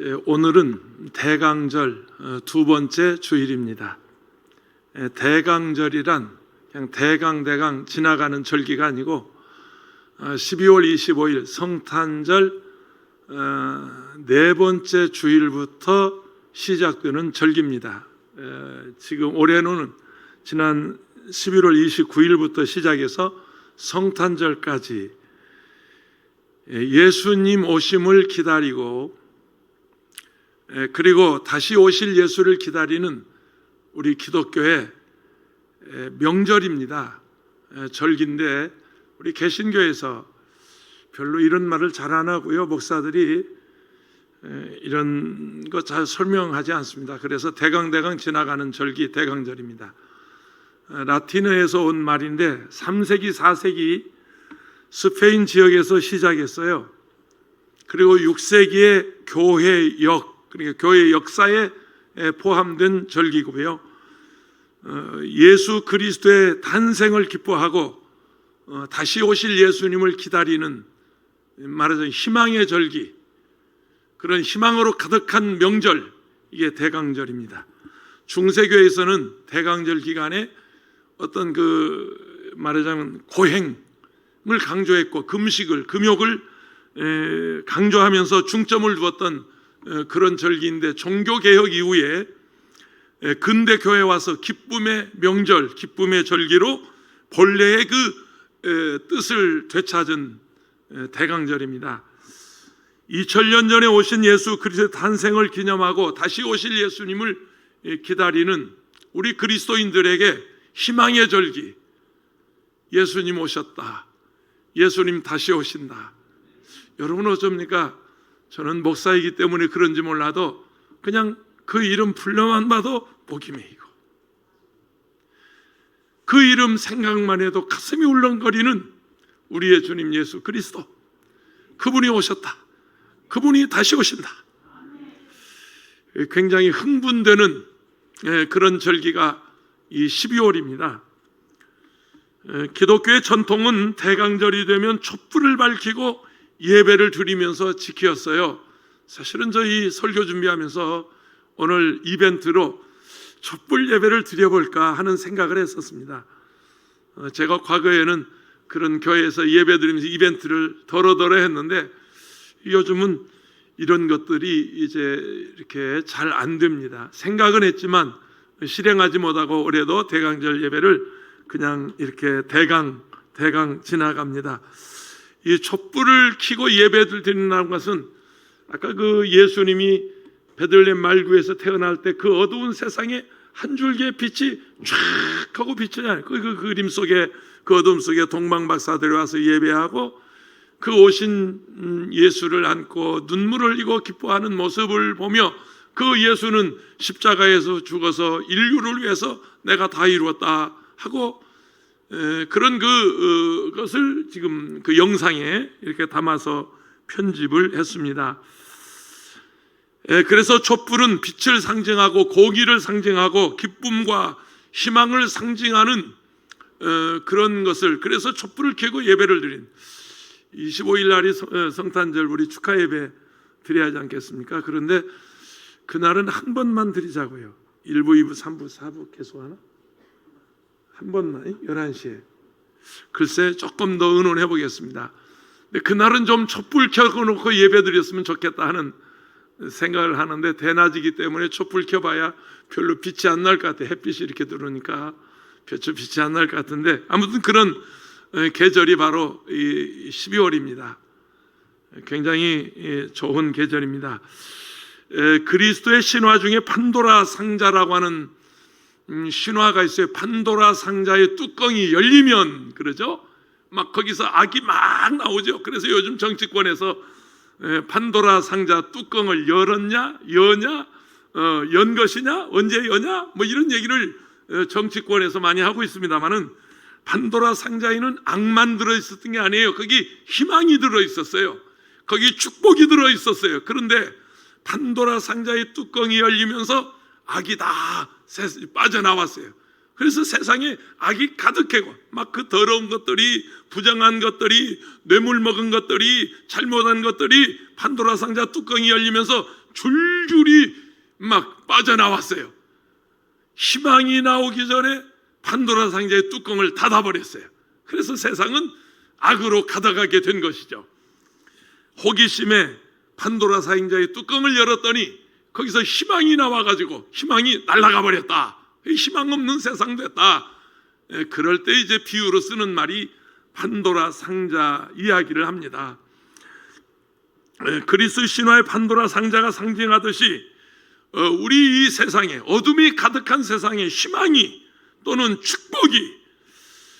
오늘은 대강절 두 번째 주일입니다. 대강절이란 그냥 대강 지나가는 절기가 아니고 12월 25일 성탄절 네 번째 주일부터 시작되는 절기입니다. 지금 올해는 지난 11월 29일부터 시작해서 성탄절까지 예수님 오심을 기다리고 그리고 다시 오실 예수를 기다리는 우리 기독교의 명절입니다. 절기인데 우리 개신교에서 별로 이런 말을 잘 안 하고요. 목사들이 이런 거 잘 설명하지 않습니다. 그래서 대강 지나가는 절기 대강절입니다. 라틴어에서 온 말인데 3세기 4세기 스페인 지역에서 시작했어요. 그리고 6세기의 그러니까 교회 역사에 포함된 절기고요. 예수 그리스도의 탄생을 기뻐하고 다시 오실 예수님을 기다리는 말하자면 희망의 절기, 그런 희망으로 가득한 명절, 이게 대강절입니다. 중세교에서는 대강절 기간에 어떤 말하자면 고행을 강조했고 금욕을 강조하면서 중점을 두었던 그런 절기인데, 종교개혁 이후에 근대 교회에 와서 기쁨의 명절, 기쁨의 절기로 본래의 뜻을 되찾은 대강절입니다. 2000년 전에 오신 예수 그리스도의 탄생을 기념하고 다시 오실 예수님을 기다리는 우리 그리스도인들에게 희망의 절기. 예수님 오셨다, 예수님 다시 오신다. 여러분 어쩝니까? 저는 목사이기 때문에 그런지 몰라도 그냥 그 이름 불러만 봐도 복이 메이고, 그 이름 생각만 해도 가슴이 울렁거리는 우리의 주님 예수 그리스도, 그분이 오셨다, 그분이 다시 오신다. 굉장히 흥분되는 그런 절기가 이 12월입니다. 기독교의 전통은 대강절이 되면 촛불을 밝히고 예배를 드리면서 지켰어요. 사실은 저희 설교 준비하면서 오늘 이벤트로 촛불 예배를 드려볼까 하는 생각을 했었습니다. 제가 과거에는 그런 교회에서 예배 드리면서 이벤트를 더러더러 했는데 요즘은 이런 것들이 이제 이렇게 잘 안 됩니다. 생각은 했지만 실행하지 못하고 올해도 대강절 예배를 그냥 이렇게 대강 지나갑니다. 이 촛불을 켜고 예배를 드린다는 것은 아까 예수님이 베들레헴 말구에서 태어날 때 그 어두운 세상에 한 줄기의 빛이 쫙 하고 비치잖아요. 그 그림 속에, 그 어둠 속에 동방박사들이 와서 예배하고 그 오신 예수를 안고 눈물을 흘리고 기뻐하는 모습을 보며 그 예수는 십자가에서 죽어서 인류를 위해서 내가 다 이루었다 하고 그런 그것을 지금 그 영상에 이렇게 담아서 편집을 했습니다. 그래서 촛불은 빛을 상징하고 공의를 상징하고 기쁨과 희망을 상징하는 그런 것을, 그래서 촛불을 켜고 예배를 드린 25일 날이 성탄절 우리 축하 예배 드려야 하지 않겠습니까? 그런데 그날은 한 번만 드리자고요. 1부, 2부, 3부, 4부 계속 하나? 한 번만 11시에. 글쎄 조금 더 의논해 보겠습니다. 근데 그날은 좀 촛불 켜놓고 예배 드렸으면 좋겠다 하는 생각을 하는데, 대낮이기 때문에 촛불 켜봐야 별로 빛이 안 날 것 같아요. 햇빛이 이렇게 들어오니까 별로 빛이 안 날 것 같은데, 아무튼 그런 계절이 바로 이 12월입니다. 굉장히 좋은 계절입니다. 그리스도의 신화 중에 판도라 상자라고 하는 신화가 있어요. 판도라 상자의 뚜껑이 열리면 그러죠. 막 거기서 악이 막 나오죠. 그래서 요즘 정치권에서 판도라 상자 뚜껑을 열었냐, 여냐, 연 것이냐, 언제 여냐, 뭐 이런 얘기를 정치권에서 많이 하고 있습니다만은, 판도라 상자에는 악만 들어있었던 게 아니에요. 거기 희망이 들어있었어요. 거기 축복이 들어있었어요. 그런데 판도라 상자의 뚜껑이 열리면서 악이 다 빠져나왔어요. 그래서 세상에 악이 가득하고 막 그 더러운 것들이, 부정한 것들이, 뇌물 먹은 것들이, 잘못한 것들이 판도라 상자 뚜껑이 열리면서 줄줄이 막 빠져나왔어요. 희망이 나오기 전에 판도라 상자의 뚜껑을 닫아버렸어요. 그래서 세상은 악으로 가다가게 된 것이죠. 호기심에 판도라 상자의 뚜껑을 열었더니 거기서 희망이 나와가지고 희망이 날아가 버렸다. 희망 없는 세상 됐다. 그럴 때 이제 비유로 쓰는 말이 판도라 상자 이야기를 합니다. 그리스 신화의 판도라 상자가 상징하듯이 우리 이 세상에, 어둠이 가득한 세상에 희망이 또는 축복이,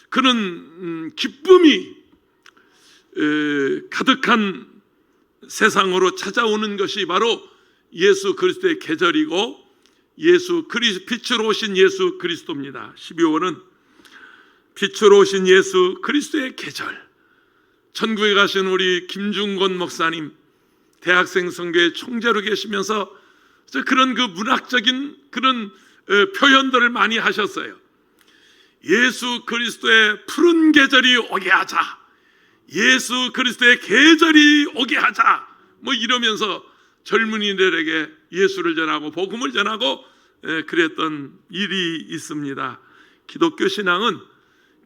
그런 기쁨이 가득한 세상으로 찾아오는 것이 바로 예수 그리스도의 계절이고 빛으로 오신 예수 그리스도입니다. 12월은 빛으로 오신 예수 그리스도의 계절. 천국에 가신 우리 김중곤 목사님, 대학생 선교회 총재로 계시면서 그런 그 문학적인 그런 표현들을 많이 하셨어요. 예수 그리스도의 푸른 계절이 오게 하자, 예수 그리스도의 계절이 오게 하자, 뭐 이러면서 젊은이들에게 예수를 전하고 복음을 전하고 그랬던 일이 있습니다. 기독교 신앙은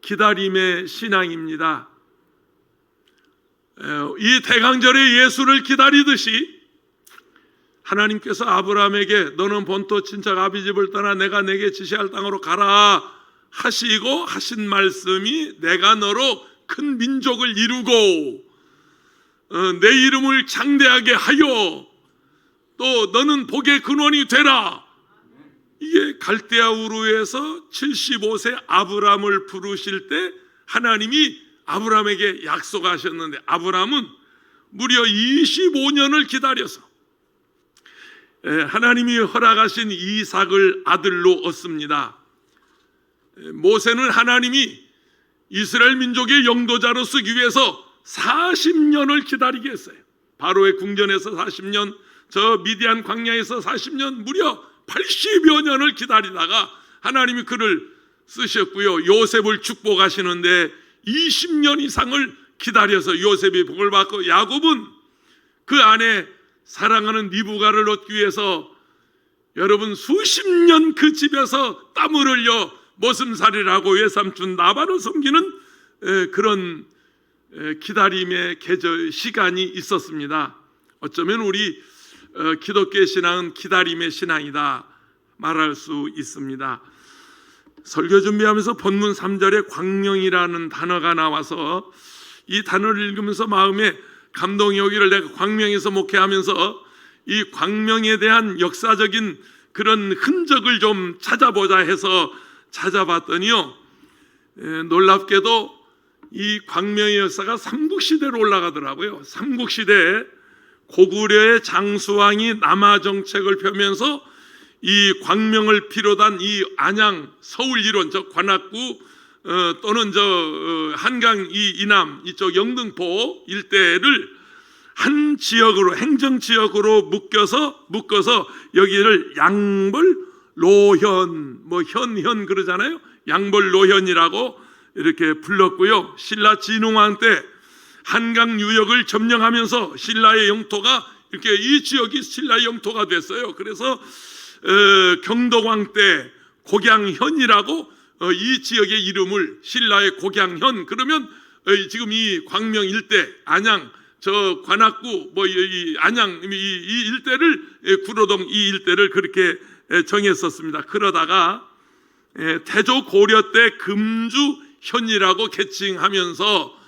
기다림의 신앙입니다. 이 대강절에 예수를 기다리듯이 하나님께서 아브라함에게 너는 본토 친척 아비 집을 떠나 내가 내게 지시할 땅으로 가라 하시고 하신 말씀이 내가 너로 큰 민족을 이루고 내 이름을 장대하게 하여 또 너는 복의 근원이 되라. 이게 갈대아 우르에서 75세 아브라함을 부르실 때 하나님이 아브라함에게 약속하셨는데 아브라함은 무려 25년을 기다려서 하나님이 허락하신 이삭을 아들로 얻습니다. 모세는 하나님이 이스라엘 민족의 영도자로 쓰기 위해서 40년을 기다리게 했어요. 바로의 궁전에서 40년, 저 미디안 광야에서 40년, 무려 80여 년을 기다리다가 하나님이 그를 쓰셨고요. 요셉을 축복하시는데 20년 이상을 기다려서 요셉이 복을 받고, 야곱은 그 안에 사랑하는 리브가를 얻기 위해서 여러분 수십 년 그 집에서 땀을 흘려 머슴살이를 하고 외삼촌 나발을 섬기는 그런 기다림의 계절 시간이 있었습니다. 어쩌면 우리 기독교의 신앙은 기다림의 신앙이다 말할 수 있습니다. 설교 준비하면서 본문 3절에 광명이라는 단어가 나와서 이 단어를 읽으면서 마음에 감동이 오기를, 내가 광명에서 목회하면서 이 광명에 대한 역사적인 그런 흔적을 좀 찾아보자 해서 찾아봤더니요, 놀랍게도 이 광명의 역사가 삼국시대로 올라가더라고요. 삼국시대에 고구려의 장수왕이 남하 정책을 펴면서 이 광명을 비롯한 이 안양, 서울 이론, 저 관악구 또는 저 한강 이 이남 이쪽 영등포 일대를 한 지역으로, 행정 지역으로 묶어서 여기를 양벌노현, 뭐 현 그러잖아요. 양벌노현이라고 이렇게 불렀고요. 신라 진흥왕 때 한강 유역을 점령하면서 신라의 영토가 이렇게, 이 지역이 신라의 영토가 됐어요. 그래서 경덕왕 때 곡양현이라고 이 지역의 이름을, 신라의 곡양현, 그러면 지금 이 광명 일대, 안양, 저 관악구, 뭐 이 안양 이 일대를, 구로동 이 일대를 그렇게 정했었습니다. 그러다가 태조 고려 때 금주현이라고 개칭하면서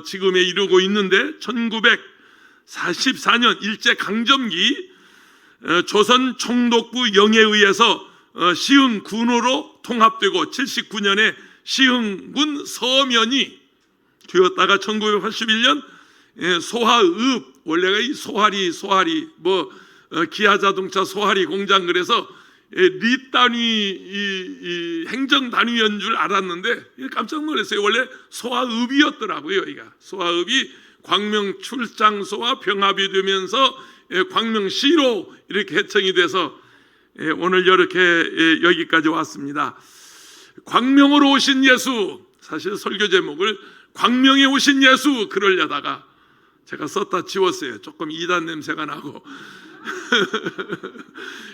지금에 이르고 있는데, 1944년 일제강점기 조선 총독부 영에 의해서 시흥군으로 통합되고 79년에 시흥군 서면이 되었다가 1981년 소하읍, 원래가 이 소하리 뭐 기아자동차 소하리 공장, 그래서 리단위 이 행정단위인 줄 알았는데 깜짝 놀랐어요. 원래 소하읍이었더라고요. 여기가 소하읍이 광명 출장소와 병합이 되면서 광명시로 이렇게 개청이 돼서 오늘 이렇게 여기까지 왔습니다. 광명으로 오신 예수, 사실 설교 제목을 광명에 오신 예수 그러려다가 제가 썼다 지웠어요. 조금 이단 냄새가 나고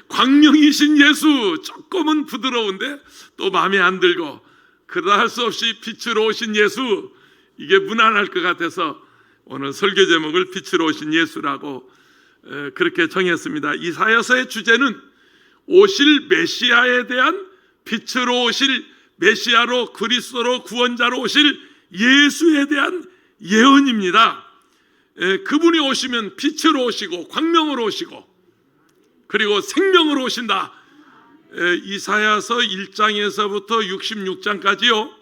광명이신 예수, 조금은 부드러운데 또 마음에 안 들고, 그러다 할 수 없이 빛으로 오신 예수, 이게 무난할 것 같아서 오늘 설교 제목을 빛으로 오신 예수라고 그렇게 정했습니다. 이사야서의 주제는 오실 메시아에 대한, 빛으로 오실 메시아로, 그리스도로, 구원자로 오실 예수에 대한 예언입니다. 그분이 오시면 빛으로 오시고 광명으로 오시고 그리고 생명으로 오신다. 이사야서 1장에서부터 66장까지요.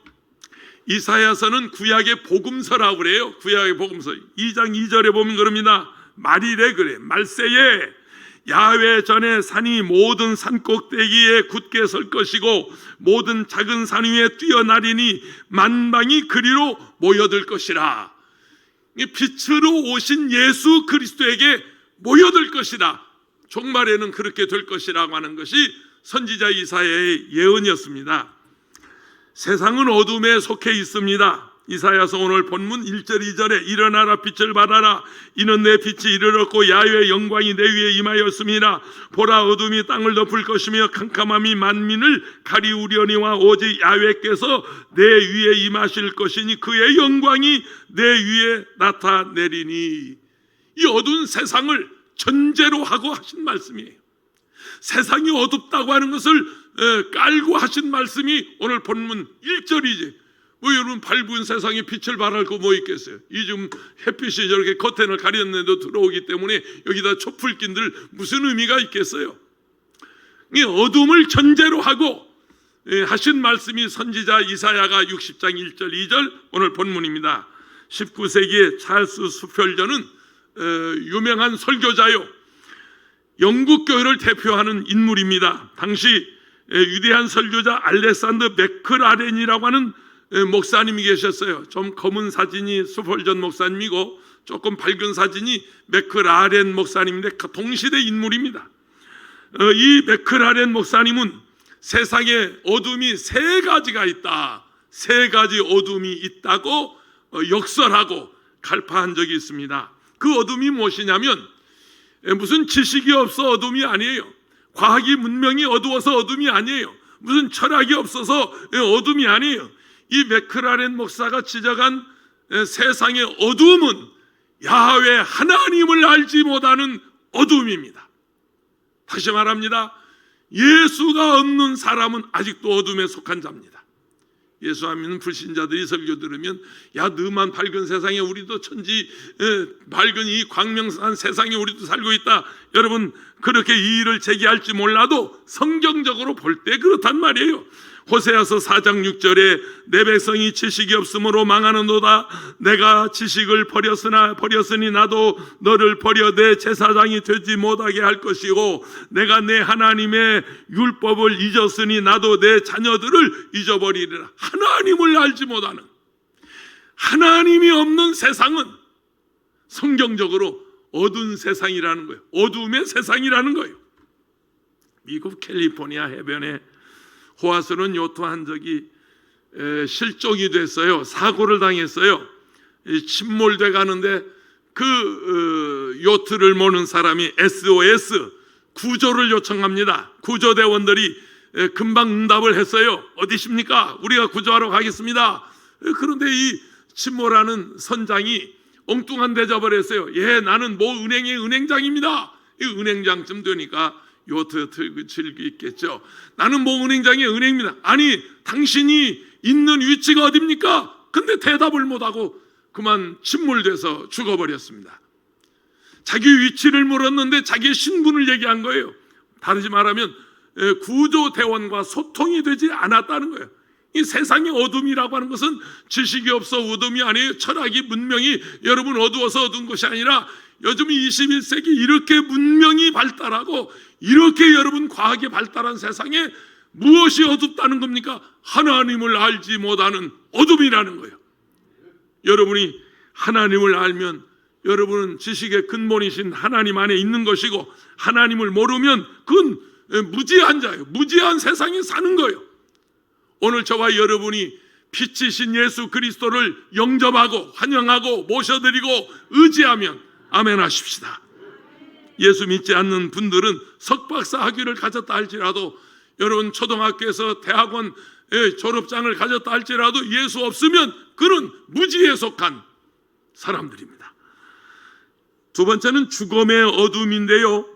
이사야서는 구약의 복음서라고 그래요. 구약의 복음서 2장 2절에 보면 그럽니다. 말이래 그래, 말세에 야훼 전에 산이 모든 산 꼭대기에 굳게 설 것이고 모든 작은 산 위에 뛰어나리니 만방이 그리로 모여들 것이라. 빛으로 오신 예수 그리스도에게 모여들 것이라. 종말에는 그렇게 될 것이라고 하는 것이 선지자 이사야의 예언이었습니다. 세상은 어둠에 속해 있습니다. 이사야서 오늘 본문 1절 2절에 일어나라 빛을 발하라 이는 내 빛이 이르렀고 야훼의 영광이 내 위에 임하였습니다. 보라 어둠이 땅을 덮을 것이며 캄캄함이 만민을 가리우려니와 오직 야훼께서 내 위에 임하실 것이니 그의 영광이 내 위에 나타내리니. 이 어두운 세상을 전제로 하고 하신 말씀이에요. 세상이 어둡다고 하는 것을 깔고 하신 말씀이 오늘 본문 1절이지. 뭐 여러분 밝은 세상에 빛을 발할 거 뭐 있겠어요? 이 지금 햇빛이 저렇게 커튼을 가렸는데도 들어오기 때문에 여기다 촛불 낀들 무슨 의미가 있겠어요? 이 어둠을 전제로 하고 하신 말씀이 선지자 이사야가 60장 1절 2절 오늘 본문입니다. 19세기의 찰스 스펄전은 유명한 설교자요, 영국 교회를 대표하는 인물입니다. 당시 위대한 설교자 알렉산더 맥클아렌이라고 하는 목사님이 계셨어요. 좀 검은 사진이 스펄전 목사님이고 조금 밝은 사진이 맥클아렌 목사님인데 동시대 인물입니다. 이 맥클아렌 목사님은 세상에 어둠이 세 가지가 있다, 세 가지 어둠이 있다고 역설하고 갈파한 적이 있습니다. 그 어둠이 무엇이냐면 무슨 지식이 없어 어둠이 아니에요. 과학이 문명이 어두워서 어둠이 아니에요. 무슨 철학이 없어서 어둠이 아니에요. 이 맥클아렌 목사가 지적한 세상의 어둠은 야훼 하나님을 알지 못하는 어둠입니다. 다시 말합니다. 예수가 없는 사람은 아직도 어둠에 속한 자입니다. 예수 안 믿는 불신자들이 설교 들으면 야 너만 밝은 세상에 우리도 천지 밝은 이 광명한 세상에 우리도 살고 있다. 여러분 그렇게 이의를 제기할지 몰라도 성경적으로 볼 때 그렇단 말이에요. 호세아서 4장 6절에 내 백성이 지식이 없으므로 망하는도다. 내가 지식을 버렸으니 나도 너를 버려 내 제사장이 되지 못하게 할 것이고 내가 내 하나님의 율법을 잊었으니 나도 내 자녀들을 잊어버리리라. 하나님을 알지 못하는, 하나님이 없는 세상은 성경적으로 어두운 세상이라는 거예요. 어두움의 세상이라는 거예요. 미국 캘리포니아 해변에 호화스러운 요트 한 적이 실종이 됐어요. 사고를 당했어요. 침몰돼 가는데 그 요트를 모는 사람이 SOS 구조를 요청합니다. 구조대원들이 금방 응답을 했어요. 어디십니까? 우리가 구조하러 가겠습니다. 그런데 이 침몰하는 선장이 엉뚱한 대접을 했어요. 예, 나는 모 은행의 은행장입니다. 이 은행장쯤 되니까 요트 틀고 즐기겠죠. 나는 모 은행장의 은행입니다. 아니 당신이 있는 위치가 어딥니까? 근데 대답을 못하고 그만 침몰돼서 죽어버렸습니다. 자기 위치를 물었는데 자기의 신분을 얘기한 거예요. 다르지 말하면 구조대원과 소통이 되지 않았다는 거예요. 이 세상의 어둠이라고 하는 것은 지식이 없어 어둠이 아니에요. 철학이 문명이 여러분 어두워서 어두운 것이 아니라 요즘 21세기 이렇게 문명이 발달하고 이렇게 여러분 과학이 발달한 세상에 무엇이 어둡다는 겁니까? 하나님을 알지 못하는 어둠이라는 거예요. 여러분이 하나님을 알면 여러분은 지식의 근본이신 하나님 안에 있는 것이고 하나님을 모르면 그건 무지한 자예요. 무지한 세상에 사는 거예요. 오늘 저와 여러분이 빛이신 예수 그리스도를 영접하고 환영하고 모셔드리고 의지하면 아멘 하십시다. 예수 믿지 않는 분들은 석박사 학위를 가졌다 할지라도, 여러분 초등학교에서 대학원 졸업장을 가졌다 할지라도 예수 없으면 그는 무지에 속한 사람들입니다. 두 번째는 죽음의 어둠인데요,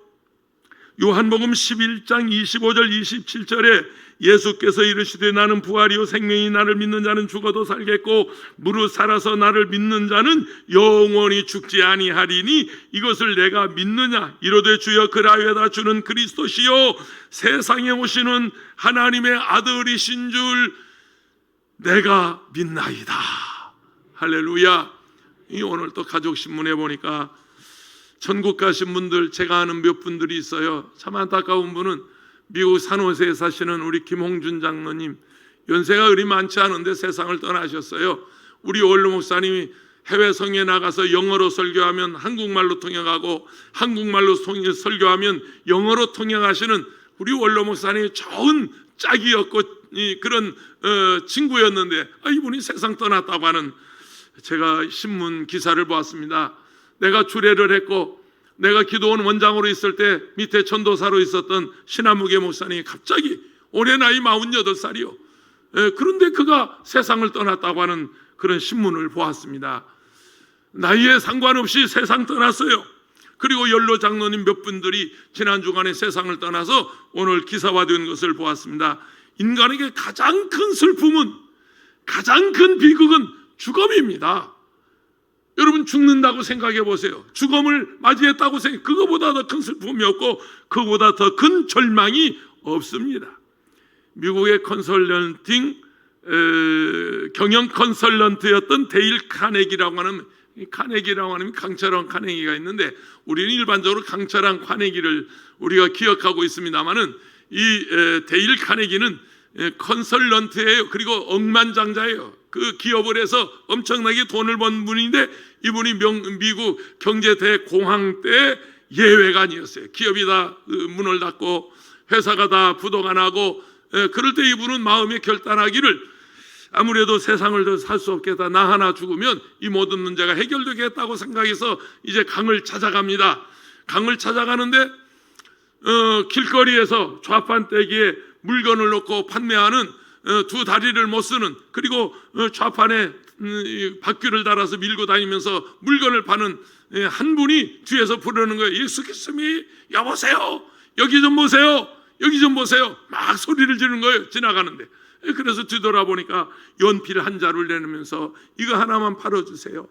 요한복음 11장 25절 27절에 예수께서 이르시되 나는 부활이요 생명이 나를 믿는 자는 죽어도 살겠고 무릇 살아서 나를 믿는 자는 영원히 죽지 아니하리니 이것을 내가 믿느냐. 이르되 주여 그라하여다 주는 그리스도시요 세상에 오시는 하나님의 아들이신 줄 내가 믿나이다. 할렐루야. 오늘 또 가족신문에 보니까 천국 가신 분들, 제가 아는 몇 분들이 있어요. 참 안타까운 분은 미국 산호세에 사시는 우리 김홍준 장로님, 연세가 그리 많지 않은데 세상을 떠나셨어요. 우리 원로 목사님이 해외 성에 나가서 영어로 설교하면 한국말로 통역하고 한국말로 설교하면 영어로 통역하시는 우리 원로 목사님이 좋은 짝이었고 그런 친구였는데 이분이 세상 떠났다고 하는, 제가 신문 기사를 보았습니다. 내가 주례를 했고 내가 기도원 원장으로 있을 때 밑에 전도사로 있었던 신한무개 목사님이 갑자기 올해 나이 48살이요. 그런데 그가 세상을 떠났다고 하는 그런 신문을 보았습니다. 나이에 상관없이 세상 떠났어요. 그리고 연로 장로님 몇 분들이 지난 주간에 세상을 떠나서 오늘 기사화된 것을 보았습니다. 인간에게 가장 큰 슬픔은, 가장 큰 비극은 죽음입니다. 여러분 죽는다고 생각해 보세요. 죽음을 맞이했다고 생각해, 그거보다 더 큰 슬픔이 없고 그거보다 더 큰 절망이 없습니다. 미국의 컨설런팅 경영 컨설런트였던 데일 카네기라고 하는, 카네기라고 하는 강철한 카네기가 있는데 우리는 일반적으로 강철한 카네기를 우리가 기억하고 있습니다만은 이 데일 카네기는 컨설런트예요. 그리고 억만장자예요. 그 기업을 해서 엄청나게 돈을 번 분인데 이분이 미국 경제 대공황 때 예외관이었어요. 기업이 다 문을 닫고 회사가 다 부도가 나고, 그럴 때 이분은 마음에 결단하기를 아무래도 세상을 더 살 수 없겠다, 나 하나 죽으면 이 모든 문제가 해결되겠다고 생각해서 이제 강을 찾아갑니다. 강을 찾아가는데 길거리에서 좌판대기에 물건을 놓고 판매하는, 두 다리를 못 쓰는, 그리고 좌판에 바퀴를 달아서 밀고 다니면서 물건을 파는 한 분이 뒤에서 부르는 거예요. 예수께서님이 여보세요, 여기 좀 보세요, 여기 좀 보세요, 막 소리를 지르는 거예요. 지나가는데. 그래서 뒤돌아보니까 연필 한 자루를 내놓으면서 이거 하나만 팔아주세요.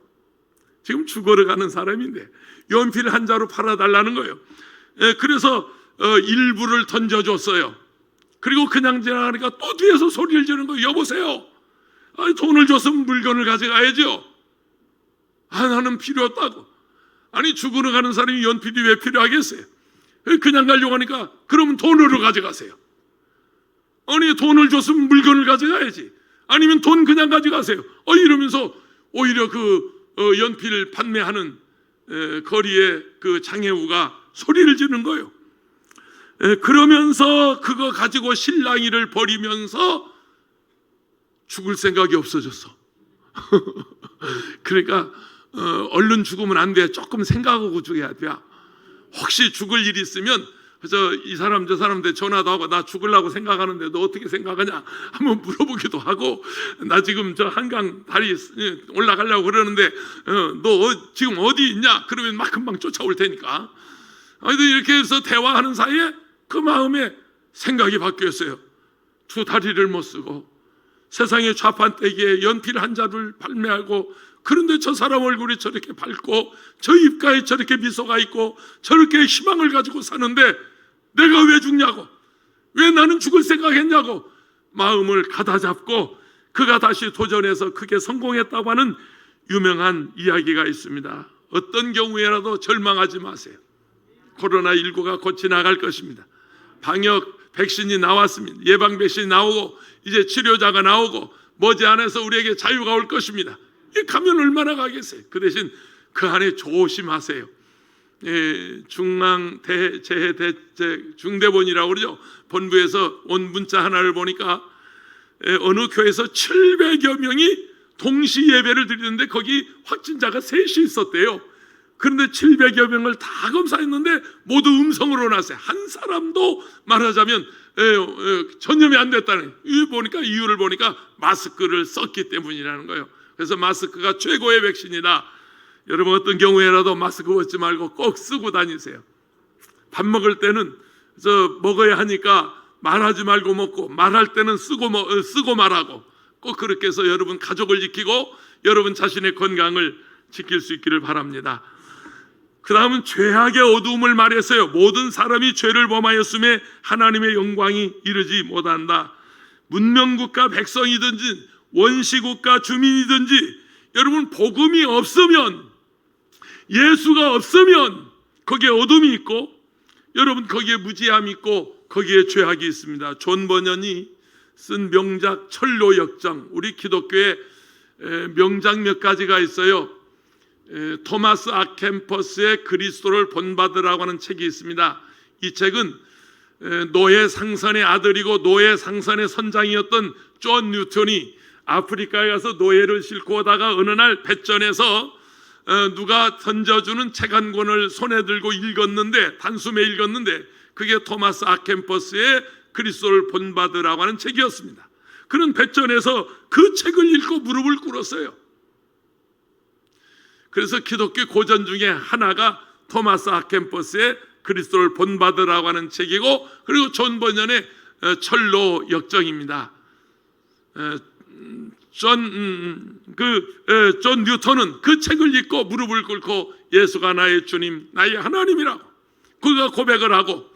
지금 죽어가는 사람인데 연필 한 자루 팔아달라는 거예요. 그래서 일부를 던져줬어요. 그리고 그냥 지나가니까 또 뒤에서 소리를 지르는 거예요. 여보세요, 돈을 줬으면 물건을 가져가야죠. 나는 필요 없다고. 아니 죽으러 가는 사람이 연필이 왜 필요하겠어요? 그냥 가려고 하니까 그러면 돈으로 가져가세요. 아니 돈을 줬으면 물건을 가져가야지. 아니면 돈 그냥 가져가세요. 이러면서 오히려 그 연필 판매하는 거리에 그 장애우가 소리를 지르는 거예요. 그러면서 그거 가지고 실랑이를 벌이면서 죽을 생각이 없어졌어. 그러니까 얼른 죽으면 안 돼. 조금 생각하고 죽어야 돼. 혹시 죽을 일이 있으면 그래서 이 사람 저 사람한테 전화도 하고 나 죽으려고 생각하는데 너 어떻게 생각하냐 한번 물어보기도 하고, 나 지금 저 한강 다리 올라가려고 그러는데 너 지금 어디 있냐 그러면 막 금방 쫓아올 테니까. 이렇게 해서 대화하는 사이에 그 마음에 생각이 바뀌었어요. 두 다리를 못 쓰고 세상의 좌판대기에 연필 한 자루를 판매하고, 그런데 저 사람 얼굴이 저렇게 밝고 저 입가에 저렇게 미소가 있고 저렇게 희망을 가지고 사는데 내가 왜 죽냐고, 왜 나는 죽을 생각했냐고 마음을 가다잡고 그가 다시 도전해서 크게 성공했다고 하는 유명한 이야기가 있습니다. 어떤 경우에라도 절망하지 마세요. 코로나19가 곧 지나갈 것입니다. 방역 백신이 나왔습니다. 예방 백신이 나오고 이제 치료자가 나오고 머지않아서 우리에게 자유가 올 것입니다. 가면 얼마나 가겠어요. 그 대신 그 안에 조심하세요. 중대본이라고 그러죠. 본부에서 온 문자 하나를 보니까 어느 교회에서 700여 명이 동시 예배를 드리는데 거기 확진자가 셋이 있었대요. 그런데 700여 명을 다 검사했는데 모두 음성으로 나왔어요. 한 사람도 말하자면 전염이 안 됐다는, 이유를 보니까 마스크를 썼기 때문이라는 거예요. 그래서 마스크가 최고의 백신이다. 여러분, 어떤 경우에라도 마스크 벗지 말고 꼭 쓰고 다니세요. 밥 먹을 때는 먹어야 하니까 말하지 말고 먹고, 말할 때는 쓰고 말하고, 꼭 그렇게 해서 여러분 가족을 지키고 여러분 자신의 건강을 지킬 수 있기를 바랍니다. 그 다음은 죄악의 어두움을 말했어요. 모든 사람이 죄를 범하였음에 하나님의 영광이 이르지 못한다. 문명국가 백성이든지 원시국가 주민이든지 여러분, 복음이 없으면, 예수가 없으면 거기에 어둠이 있고, 여러분 거기에 무지함이 있고, 거기에 죄악이 있습니다. 존 버년이 쓴 명작 철로 역정, 우리 기독교의 명작 몇 가지가 있어요. 토마스 아켄퍼스의 그리스도를 본받으라고 하는 책이 있습니다. 이 책은 노예 상선의 아들이고 노예 상선의 선장이었던 존 뉴턴이 아프리카에 가서 노예를 싣고 오다가 어느 날 배전에서 누가 던져주는 책 한 권을 손에 들고 읽었는데, 단숨에 읽었는데, 그게 토마스 아켄퍼스의 그리스도를 본받으라고 하는 책이었습니다. 그는 배전에서 그 책을 읽고 무릎을 꿇었어요. 그래서 기독교 고전 중에 하나가 토마스 아켄퍼스의 그리스도를 본받으라고 하는 책이고, 그리고 존 버년의 철로 역정입니다. 존 뉴턴은 그 책을 읽고 무릎을 꿇고 예수가 나의 주님, 나의 하나님이라고 그가 고백을 하고,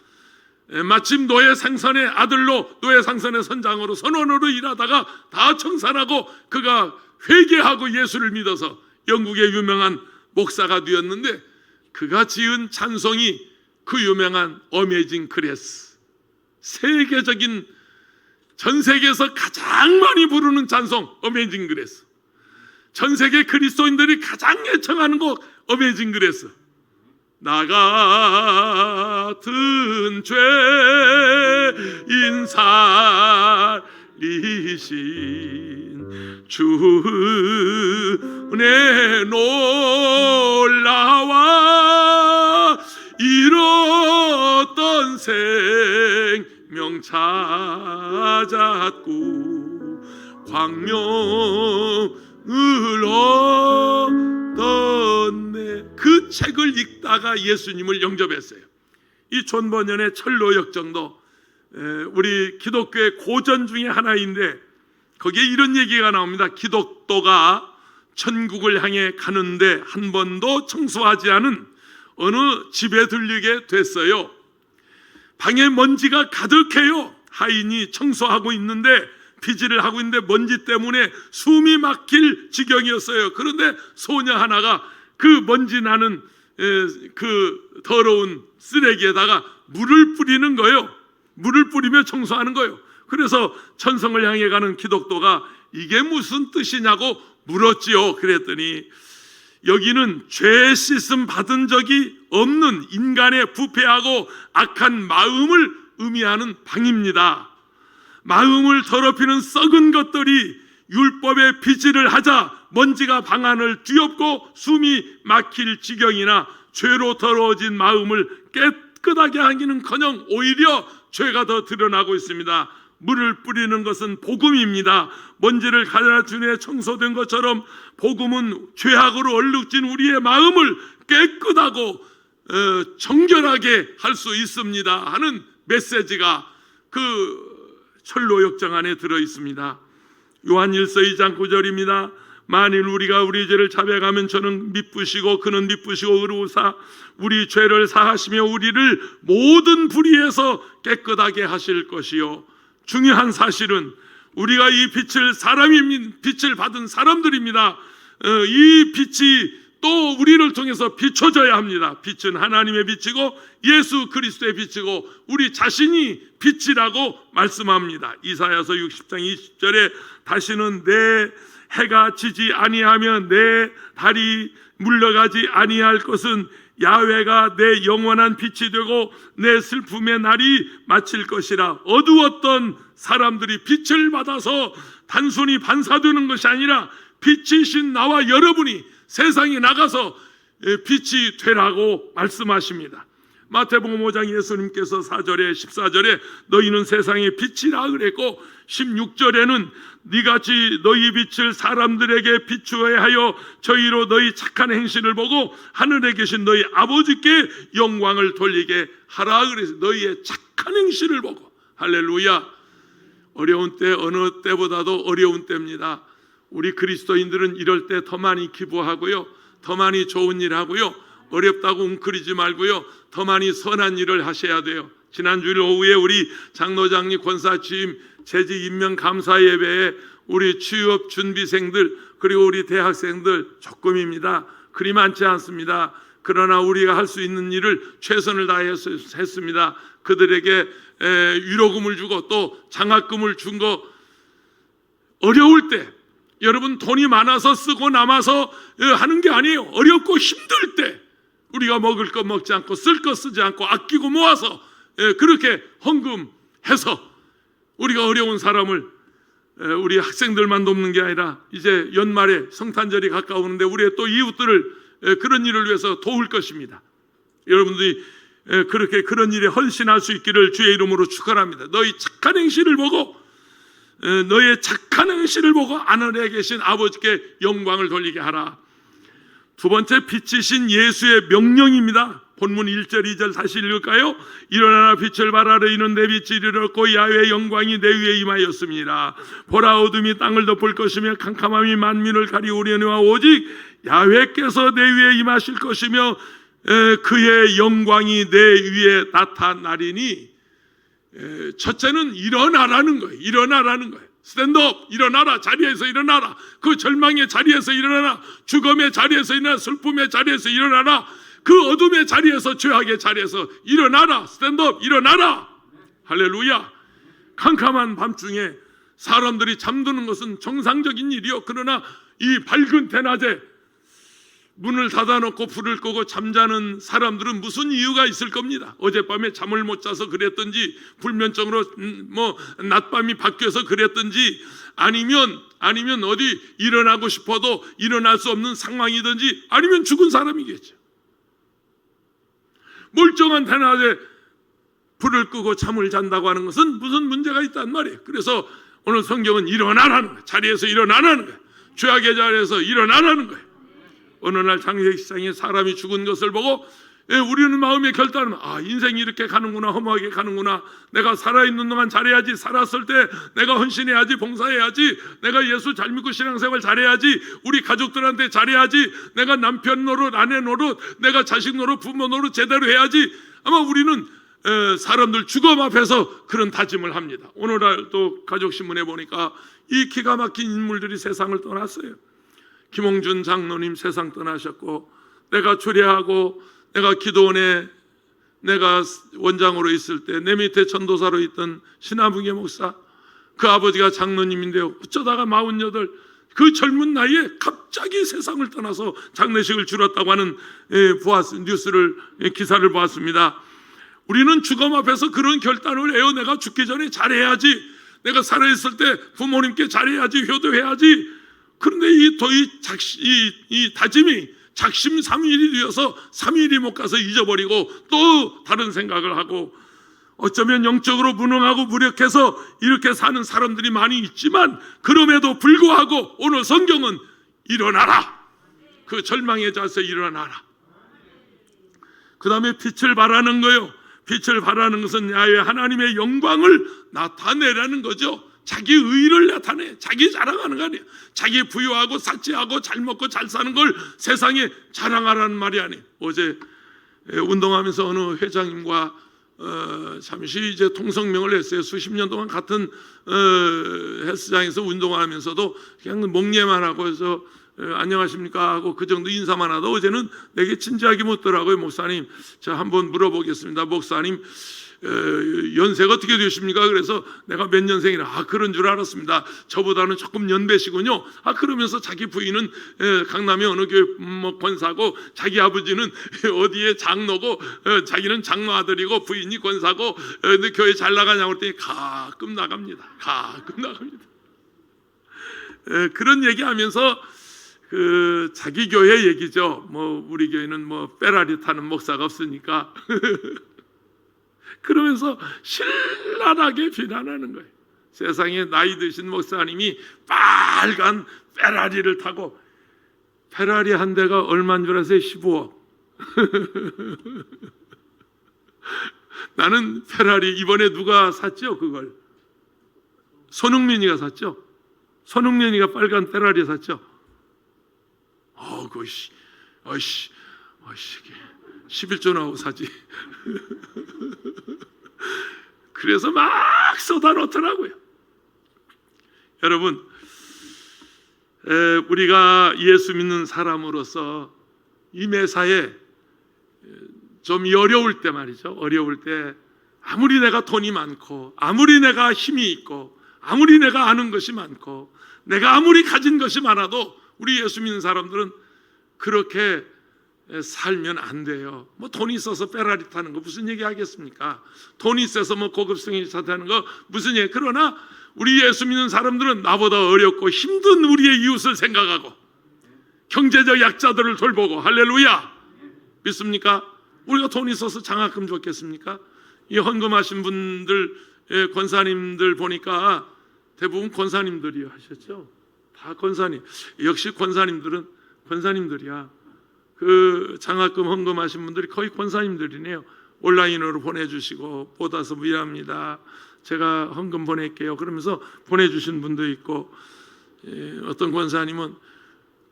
마침 노예 상선의 아들로, 노예 상선의 선장으로, 선원으로 일하다가 다 청산하고 그가 회개하고 예수를 믿어서 영국의 유명한 목사가 되었는데, 그가 지은 찬송이 그 유명한 어메이징 그레이스, 세계적인, 전 세계에서 가장 많이 부르는 찬송 어메이징 그레이스, 전 세계 그리스도인들이 가장 애청하는 곡 어메이징 그레이스. 나 같은 죄인 살리신 주의 놀라와 잃었던 생명 찾았고 광명을 얻었네. 그 책을 읽다가 예수님을 영접했어요. 이 존 버년의 철로 역정도 우리 기독교의 고전 중에 하나인데, 거기에 이런 얘기가 나옵니다. 기독도가 천국을 향해 가는데 한 번도 청소하지 않은 어느 집에 들리게 됐어요. 방에 먼지가 가득해요. 하인이 청소하고 있는데, 피지를 하고 있는데 먼지 때문에 숨이 막힐 지경이었어요. 그런데 소녀 하나가 그 먼지 나는 그 더러운 쓰레기에다가 물을 뿌리는 거예요. 물을 뿌리며 청소하는 거예요. 그래서 천성을 향해 가는 기독도가 이게 무슨 뜻이냐고 물었지요. 그랬더니 여기는 죄 씻음 받은 적이 없는 인간의 부패하고 악한 마음을 의미하는 방입니다. 마음을 더럽히는 썩은 것들이 율법의 피지를 하자 먼지가 방 안을 뒤엎고 숨이 막힐 지경이나 죄로 더러워진 마음을 깨끗하게 하기는커녕 오히려 죄가 더 드러나고 있습니다. 물을 뿌리는 것은 복음입니다. 먼지를 갈아주내 청소된 것처럼 복음은 죄악으로 얼룩진 우리의 마음을 깨끗하고 정결하게 할 수 있습니다 하는 메시지가 그 철로 역정 안에 들어 있습니다. 요한 1서 2장 9절입니다. 만일 우리가 우리 죄를 자백하면 저는 미쁘시고 그는 미쁘시고 의로우사 우리 죄를 사하시며 우리를 모든 불의에서 깨끗하게 하실 것이요. 중요한 사실은 우리가 이 빛을 받은 사람들입니다. 이 빛이 또 우리를 통해서 비춰져야 합니다. 빛은 하나님의 빛이고 예수 그리스도의 빛이고 우리 자신이 빛이라고 말씀합니다. 이사야서 60장 20절에 다시는 내 해가 지지 아니하며 내 달이 물러가지 아니할 것은 야훼가 내 영원한 빛이 되고 내 슬픔의 날이 마칠 것이라. 어두웠던 사람들이 빛을 받아서 단순히 반사되는 것이 아니라 빛이신 나와 여러분이 세상에 나가서 빛이 되라고 말씀하십니다. 마태복음 5장 예수님께서 4절에 14절에 너희는 세상의 빛이라 그랬고 16절에는 니같이 너희 빛을 사람들에게 비추어야 하여 저희로 너희 착한 행실을 보고 하늘에 계신 너희 아버지께 영광을 돌리게 하라 그래서 너희의 착한 행실을 보고. 할렐루야. 어려운 때 어느 때보다도 어려운 때입니다. 우리 그리스도인들은 이럴 때 더 많이 기부하고요, 더 많이 좋은 일 하고요, 어렵다고 웅크리지 말고요, 더 많이 선한 일을 하셔야 돼요. 지난 주일 오후에 우리 장로장님 권사 취임 재직 임명 감사 예배에 우리 취업 준비생들 그리고 우리 대학생들 조금입니다. 그리 많지 않습니다. 그러나 우리가 할 수 있는 일을 최선을 다했습니다. 그들에게 위로금을 주고 또 장학금을 준 거, 어려울 때 여러분 돈이 많아서 쓰고 남아서 하는 게 아니에요. 어렵고 힘들 때 우리가 먹을 거 먹지 않고 쓸 거 쓰지 않고 아끼고 모아서 그렇게 헌금해서 우리가 어려운 사람을, 우리 학생들만 돕는 게 아니라 이제 연말에 성탄절이 가까우는데 우리의 또 이웃들을 그런 일을 위해서 도울 것입니다. 여러분들이 그렇게 그런 일에 헌신할 수 있기를 주의 이름으로 축원합니다. 너희 착한 행실을 보고, 너의 착한 행실을 보고 하늘에 계신 아버지께 영광을 돌리게 하라. 두 번째, 빛이신 예수의 명령입니다. 본문 1절 2절 다시 읽을까요? 일어나라 빛을 발하라 이는 내 빛이 이르렀고 야훼의 영광이 내 위에 임하였습니다. 보라 어둠이 땅을 덮을 것이며 캄캄함이 만민을 가리우려니와 오직 야훼께서 내 위에 임하실 것이며 그의 영광이 내 위에 나타나리니. 첫째는 일어나라는 거예요. 일어나라는 거예요. 스탠드업, 일어나라. 자리에서 일어나라. 그 절망의 자리에서 일어나라. 죽음의 자리에서 일어나라. 슬픔의 자리에서 일어나라. 그 어둠의 자리에서, 죄악의 자리에서 일어나라. 스탠드업, 일어나라. 할렐루야. 캄캄한 밤중에 사람들이 잠드는 것은 정상적인 일이요, 그러나 이 밝은 대낮에 문을 닫아놓고 불을 끄고 잠자는 사람들은 무슨 이유가 있을 겁니다. 어젯밤에 잠을 못 자서 그랬든지, 불면증으로 낮밤이 바뀌어서 그랬든지, 아니면 어디 일어나고 싶어도 일어날 수 없는 상황이든지, 아니면 죽은 사람이겠죠. 멀쩡한 대낮에 불을 끄고 잠을 잔다고 하는 것은 무슨 문제가 있단 말이에요. 그래서 오늘 성경은 일어나라는 거예요. 자리에서 일어나라는 거예요. 죄악의 자리에서 일어나라는 거예요. 어느 날 장례식장에 사람이 죽은 것을 보고 우리는 마음의 결단을, 인생이 이렇게 가는구나, 허무하게 가는구나. 내가 살아있는 동안 잘해야지. 살았을 때 내가 헌신해야지, 봉사해야지. 내가 예수 잘 믿고 신앙생활 잘해야지. 우리 가족들한테 잘해야지. 내가 남편 노릇, 아내 노릇, 내가 자식 노릇, 부모 노릇 제대로 해야지. 아마 우리는 사람들 죽음 앞에서 그런 다짐을 합니다. 오늘 또 가족신문에 보니까 이 기가 막힌 인물들이 세상을 떠났어요. 김홍준 장로님 세상 떠나셨고, 내가 주례하고 내가 기도원에 내가 원장으로 있을 때 내 밑에 전도사로 있던 신하붕의 목사, 그 아버지가 장로님인데요, 어쩌다가 48, 그 젊은 나이에 갑자기 세상을 떠나서 장례식을 치렀다고 하는 뉴스를, 기사를 보았습니다. 우리는 죽음 앞에서 그런 결단을 해요. 내가 죽기 전에 잘해야지. 내가 살아있을 때 부모님께 잘해야지, 효도해야지. 그런데 이 다짐이 작심 삼일이 되어서 3일이 못 가서 잊어버리고 또 다른 생각을 하고, 어쩌면 영적으로 무능하고 무력해서 이렇게 사는 사람들이 많이 있지만, 그럼에도 불구하고 오늘 성경은 일어나라. 그 절망의 자세 일어나라. 그 다음에 빛을 발하는 거예요. 빛을 발하는 것은 야훼 하나님의 영광을 나타내라는 거죠. 자기 의를 나타내, 자기 자랑하는 거 아니에요. 자기 부유하고 삭제하고 잘 먹고 잘 사는 걸 세상에 자랑하라는 말이 아니에요. 어제 운동하면서 어느 회장님과 잠시 이제 통성명을 했어요. 수십 년 동안 같은 헬스장에서 운동하면서도 그냥 목례만 하고 해서 안녕하십니까 하고 그 정도 인사만 하다 어제는 내게 진지하게 묻더라고요. 목사님, 제가 한번 물어보겠습니다. 목사님, 연세가 어떻게 되십니까? 그래서 내가 몇 년생이라, 그런 줄 알았습니다. 저보다는 조금 연배시군요. 그러면서 자기 부인은 강남의 어느 교회 권사고, 자기 아버지는 어디에 장로고, 자기는 장로 아들이고 부인이 권사고, 근데 교회 잘 나가냐고 그랬더니 가끔 나갑니다. 그런 얘기하면서 그 자기 교회 얘기죠. 뭐 우리 교회는 뭐 페라리 타는 목사가 없으니까 그러면서 신랄하게 비난하는 거예요. 세상에 나이 드신 목사님이 빨간 페라리를 타고, 페라리 한 대가 얼마인 줄 아세요? 15억. 나는 페라리 이번에 누가 샀죠? 그걸 손흥민이가 샀죠. 손흥민이가 빨간 페라리 샀죠. 그것이 11조 나오고 사지. 그래서 막 쏟아놓더라고요. 여러분, 우리가 예수 믿는 사람으로서 이 매사에 좀 어려울 때 말이죠. 어려울 때 아무리 내가 돈이 많고, 아무리 내가 힘이 있고, 아무리 내가 아는 것이 많고, 내가 아무리 가진 것이 많아도 우리 예수 믿는 사람들은 그렇게 살면 안 돼요. 뭐 돈이 있어서 페라리 타는 거 무슨 얘기 하겠습니까? 돈이 있어서 뭐 고급 승용차 타는 거 무슨 얘기. 그러나 우리 예수 믿는 사람들은 나보다 어렵고 힘든 우리의 이웃을 생각하고 경제적 약자들을 돌보고, 할렐루야, 믿습니까? 우리가 돈이 있어서 장학금 줬겠습니까? 이 헌금하신 분들, 권사님들 보니까 대부분 권사님들이 하셨죠. 다 권사님. 역시 권사님들은 권사님들이야. 그 장학금 헌금하신 분들이 거의 권사님들이네요. 온라인으로 보내주시고, 받아서 미안합니다, 제가 헌금 보낼게요 그러면서 보내주신 분도 있고, 어떤 권사님은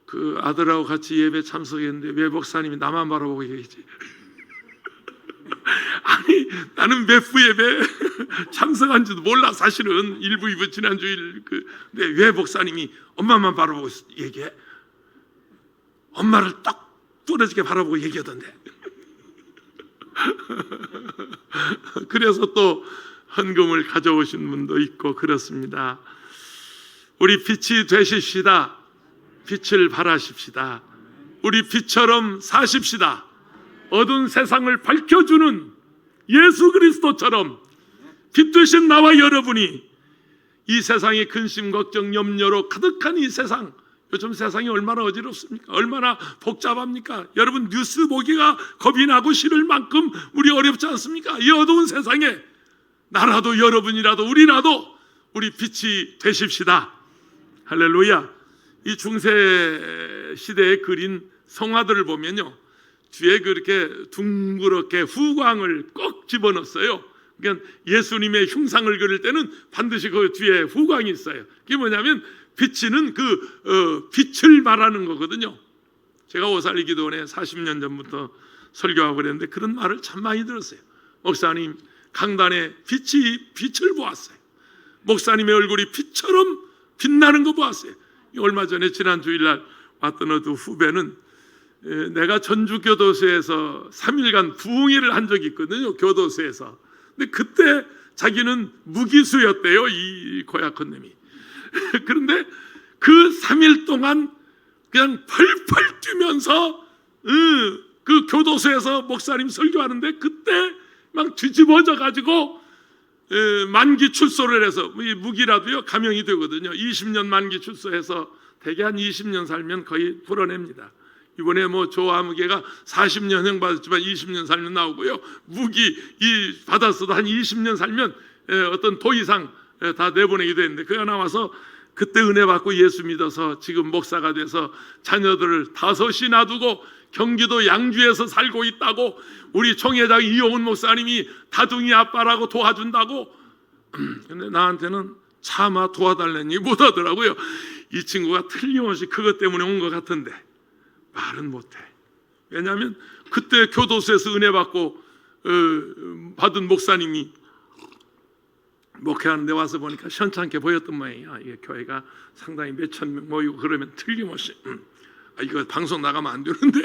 그 아들하고 같이 예배 참석했는데 왜 목사님이 나만 바라보고 얘기지? 아니, 나는 몇 부 예배 참석한지도 몰라. 사실은 1부 2부 지난주일 근데 왜 목사님이 엄마만 바라보고 얘기해? 엄마를 딱 부러지게 바라보고 얘기하던데. 그래서 또 헌금을 가져오신 분도 있고 그렇습니다. 우리 빛이 되십시다. 빛을 발하십시다. 우리 빛처럼 사십시다. 어두운 세상을 밝혀주는 예수 그리스도처럼 빛 되신 나와 여러분이 이 세상의 근심, 걱정, 염려로 가득한 이 세상, 요즘 세상이 얼마나 어지럽습니까? 얼마나 복잡합니까? 여러분, 뉴스 보기가 겁이 나고 싫을 만큼 우리 어렵지 않습니까? 이 어두운 세상에 나라도 여러분이라도 우리라도 우리 빛이 되십시다. 할렐루야. 이 중세 시대에 그린 성화들을 보면요, 뒤에 그렇게 둥그렇게 후광을 꼭 집어넣었어요. 그러니까 예수님의 흉상을 그릴 때는 반드시 그 뒤에 후광이 있어요. 그게 뭐냐면 비치는 빛을 말하는 거거든요. 제가 오살리 기도원에 40년 전부터 설교하고 그랬는데 그런 말을 참 많이 들었어요. 목사님 강단에 빛을 보았어요. 목사님의 얼굴이 빛처럼 빛나는 거 보았어요. 얼마 전에 지난 주일날 왔던 어떤 후배는 내가 전주교도소에서 3일간 부흥회를 한 적이 있거든요. 교도소에서. 근데 그때 자기는 무기수였대요, 이 고약헌님이. 그런데 그 3일 동안 그냥 펄펄 뛰면서 그 교도소에서 목사님 설교하는데 그때 막 뒤집어져 가지고 만기 출소를 해서, 이 무기라도요 감형이 되거든요. 20년 만기 출소해서 대개 한 20년 살면 거의 풀어냅니다. 이번에 뭐 조아무개가 40년형 받았지만 20년 살면 나오고요. 무기 받았어도 한 20년 살면 어떤 도 이상 다 내보내게 되는데, 그가 나와서 그때 은혜 받고 예수 믿어서 지금 목사가 돼서 자녀들을 5이 놔두고 경기도 양주에서 살고 있다고, 우리 총회장 이용훈 목사님이 다둥이 아빠라고 도와준다고. 근데 나한테는 차마 도와달라니 못하더라고요. 이 친구가 틀림없이 그것 때문에 온 것 같은데 말은 못해. 왜냐하면 그때 교도소에서 은혜 받고 받은 목사님이 목회하는 데 와서 보니까 현찮게 보였던 모양이야. 이게 교회가 상당히 몇천 명 모이고 그러면 틀림없이 이거 방송 나가면 안 되는데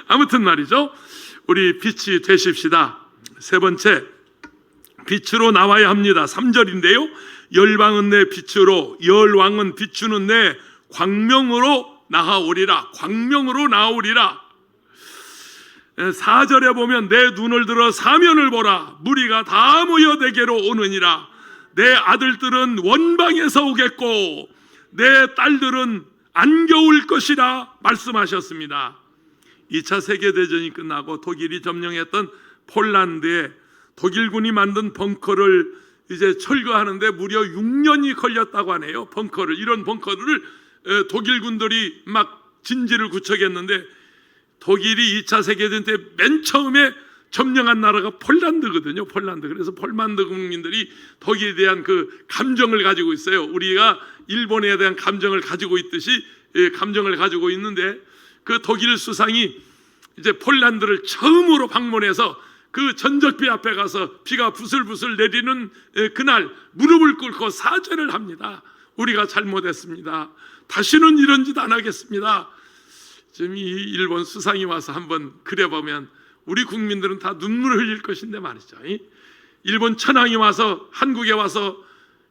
아무튼 말이죠, 우리 빛이 되십시다. 세 번째, 빛으로 나와야 합니다. 3절인데요 열방은 내 빛으로, 열왕은 비추는 내 광명으로 나아오리라. 광명으로 나아오리라. 4절에 보면 내 눈을 들어 사면을 보라. 무리가 다 모여 내게로 오느니라. 내 아들들은 원방에서 오겠고 내 딸들은 안겨울 것이라 말씀하셨습니다. 2차 세계대전이 끝나고 독일이 점령했던 폴란드에 독일군이 만든 벙커를 이제 철거하는데 무려 6년이 걸렸다고 하네요. 이런 벙커를 독일군들이 막 진지를 구축했는데, 독일이 2차 세계대전 때 맨 처음에 점령한 나라가 폴란드거든요. 폴란드. 그래서 폴란드 국민들이 독일에 대한 그 감정을 가지고 있어요. 우리가 일본에 대한 감정을 가지고 있듯이 감정을 가지고 있는데, 그 독일 수상이 이제 폴란드를 처음으로 방문해서 그 전적비 앞에 가서 비가 부슬부슬 내리는 그날 무릎을 꿇고 사죄를 합니다. 우리가 잘못했습니다. 다시는 이런 짓 안 하겠습니다. 지금 이 일본 수상이 와서 한번 그려보면 우리 국민들은 다 눈물을 흘릴 것인데 말이죠. 일본 천황이 와서 한국에 와서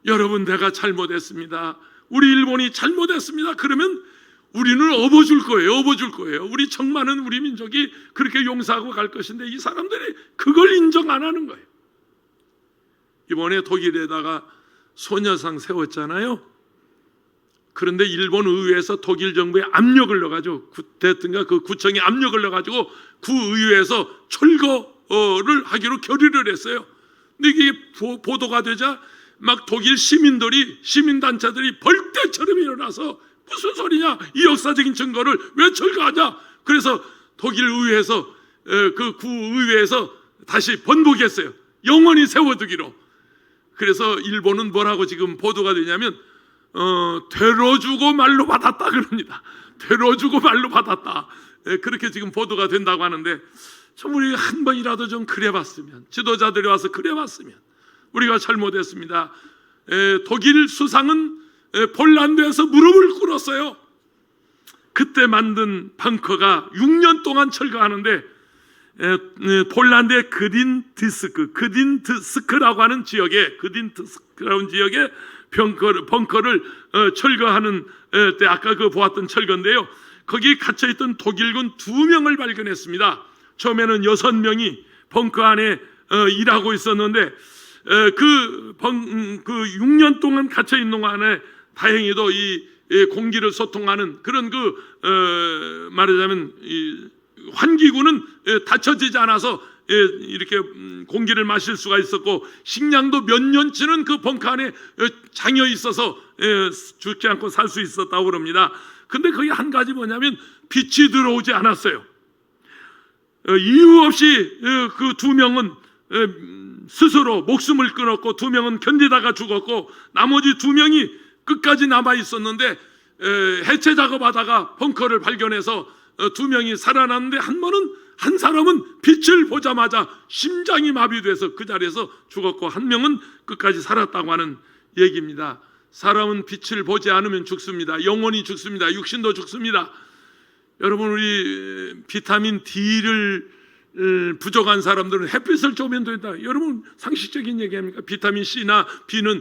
여러분 내가 잘못했습니다, 우리 일본이 잘못했습니다, 그러면 우리는 업어줄 거예요. 우리 정 많은 우리 민족이 그렇게 용서하고 갈 것인데, 이 사람들이 그걸 인정 안 하는 거예요. 이번에 독일에다가 소녀상 세웠잖아요. 그런데 일본 의회에서 독일 정부에 압력을 넣어가지고, 그 구청에 압력을 넣어가지고 구의회에서 철거를 하기로 결의를 했어요. 근데 이게 보도가 되자 막 독일 시민단체들이 벌떼처럼 일어나서 무슨 소리냐, 이 역사적인 증거를 왜 철거하냐. 그래서 독일 의회에서 그 구의회에서 다시 번복했어요. 영원히 세워두기로. 그래서 일본은 뭐라고 지금 보도가 되냐면 되로 주고 말로 받았다 그럽니다. 되로 주고 말로 받았다. 그렇게 지금 보도가 된다고 하는데, 참 우리가 한 번이라도 좀 그래봤으면, 지도자들이 와서 그래봤으면. 우리가 잘못했습니다. 독일 수상은 폴란드에서 무릎을 꿇었어요. 그때 만든 벙커가 6년 동안 철거하는데, 폴란드의 그딘트스크라고 하는 지역에, 벙커를 철거하는 때 아까 그 보았던 철거인데요, 거기 갇혀있던 독일군 2명을 발견했습니다. 처음에는 6명이 벙커 안에 일하고 있었는데, 그 6년 동안 갇혀있는 동안에 다행히도 이 공기를 소통하는 그런 말하자면 이 환기구는 닫혀지지 않아서 이렇게 공기를 마실 수가 있었고, 식량도 몇 년치는 그 벙커 안에 장여 있어서 죽지 않고 살 수 있었다고 그럽니다. 근데 거기 한 가지 뭐냐면 빛이 들어오지 않았어요. 이유 없이 그 2명은 스스로 목숨을 끊었고, 2명은 견디다가 죽었고, 나머지 2명이 끝까지 남아 있었는데, 해체 작업하다가 벙커를 발견해서 2명이 살아났는데, 한 사람은 빛을 보자마자 심장이 마비돼서 그 자리에서 죽었고, 1명은 끝까지 살았다고 하는 얘기입니다. 사람은 빛을 보지 않으면 죽습니다. 영혼이 죽습니다. 육신도 죽습니다. 여러분, 우리 비타민 D를 부족한 사람들은 햇빛을 쬐면 된다. 여러분, 상식적인 얘기 아닙니까? 비타민 C나 B는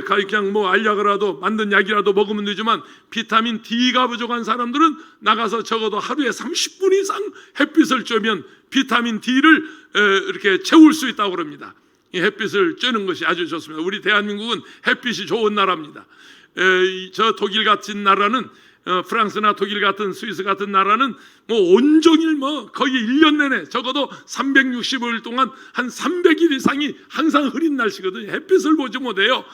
그냥 뭐 알약이라도 만든 약이라도 먹으면 되지만, 비타민 D가 부족한 사람들은 나가서 적어도 하루에 30분 이상 햇빛을 쬐면 비타민 D를 이렇게 채울 수 있다고 합니다. 이 햇빛을 쬐는 것이 아주 좋습니다. 우리 대한민국은 햇빛이 좋은 나라입니다. 저 독일 같은 나라는, 프랑스나 독일 같은 스위스 같은 나라는 뭐 온종일 거의 1년 내내 적어도 365일 동안 한 300일 이상이 항상 흐린 날씨거든요. 햇빛을 보지 못해요.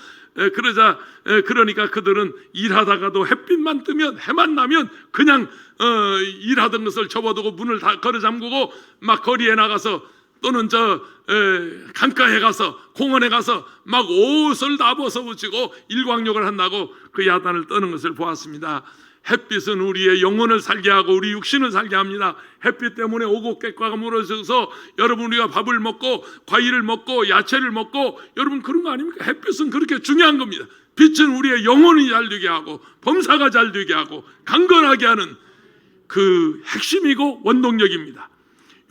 그러니까 그들은 일하다가도 햇빛만 뜨면, 해만 나면 그냥 일하던 것을 접어두고 문을 다 걸어 잠그고 막 거리에 나가서, 또는 강가에 가서, 공원에 가서 막 옷을 다 벗어붙이고 일광욕을 한다고 그 야단을 떠는 것을 보았습니다. 햇빛은 우리의 영혼을 살게 하고 우리 육신을 살게 합니다. 햇빛 때문에 오곡백과가 무너져서 여러분, 우리가 밥을 먹고 과일을 먹고 야채를 먹고, 여러분 그런 거 아닙니까? 햇빛은 그렇게 중요한 겁니다. 빛은 우리의 영혼이 잘 되게 하고 범사가 잘 되게 하고 강건하게 하는 그 핵심이고 원동력입니다.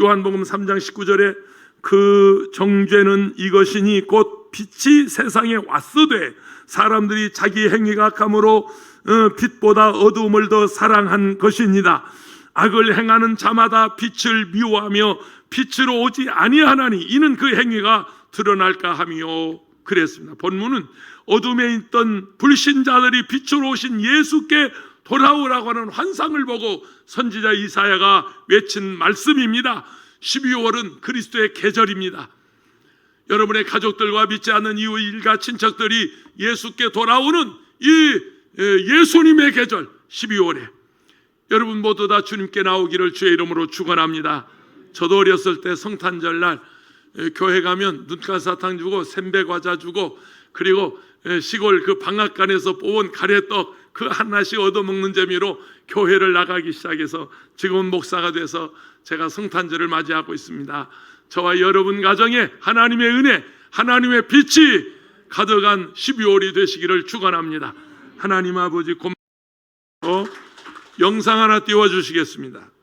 요한복음 3장 19절에 그 정죄는 이것이니 곧 빛이 세상에 왔으되 사람들이 자기 행위가 악함으로 빛보다 어두움을 더 사랑한 것입니다. 악을 행하는 자마다 빛을 미워하며 빛으로 오지 아니하나니 이는 그 행위가 드러날까 하며 그랬습니다. 본문은 어둠에 있던 불신자들이 빛으로 오신 예수께 돌아오라고 하는 환상을 보고 선지자 이사야가 외친 말씀입니다. 12월은 그리스도의 계절입니다. 여러분의 가족들과 믿지 않는 이웃 일가 친척들이 예수께 돌아오는 이 예수님의 계절 12월에 여러분 모두 다 주님께 나오기를 주의 이름으로 축원합니다. 저도 어렸을 때 성탄절날 교회 가면 눈가사탕 주고 샘배과자 주고 그리고 시골 그 방앗간에서 뽑은 가래떡 그 하나씩 얻어먹는 재미로 교회를 나가기 시작해서 지금은 목사가 돼서 제가 성탄절을 맞이하고 있습니다. 저와 여러분 가정에 하나님의 은혜, 하나님의 빛이 가득한 12월이 되시기를 축원합니다. 하나님 아버지 고맙습니다. 영상 하나 띄워주시겠습니다.